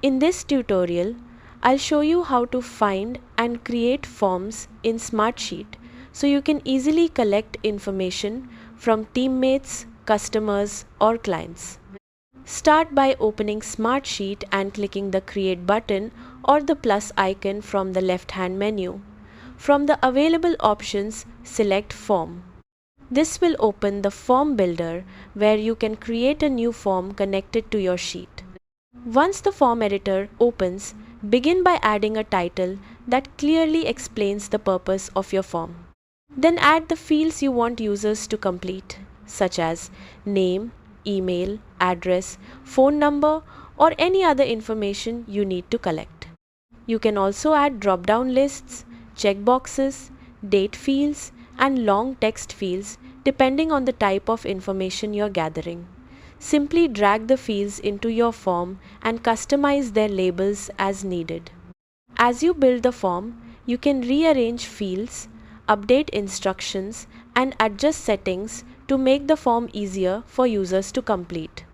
In this tutorial, I'll show you how to find and create forms in Smartsheet so you can easily collect information from teammates, customers, or clients. Start by opening Smartsheet and clicking the Create button or the plus icon from the left-hand menu. From the available options, select Form. This will open the Form Builder where you can create a new form connected to your sheet. Once the form editor opens, begin by adding a title that clearly explains the purpose of your form. Then add the fields you want users to complete, such as name, email, address, phone number, or any other information you need to collect. You can also add drop-down lists, checkboxes, date fields, and long text fields depending on the type of information you're gathering. Simply drag the fields into your form and customize their labels as needed. As you build the form, you can rearrange fields, update instructions, and adjust settings to make the form easier for users to complete.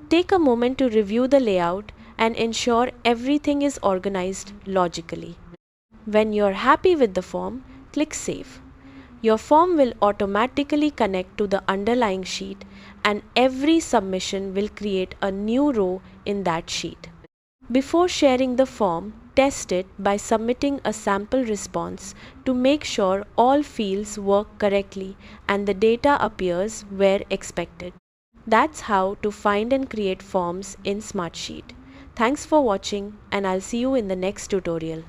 Take a moment to review the layout and ensure everything is organized logically. When you're happy with the form, click Save. Your form will automatically connect to the underlying sheet, and every submission will create a new row in that sheet. Before sharing the form, test it by submitting a sample response to make sure all fields work correctly and the data appears where expected. That's how to find and create forms in Smartsheet. Thanks for watching, and I'll see you in the next tutorial.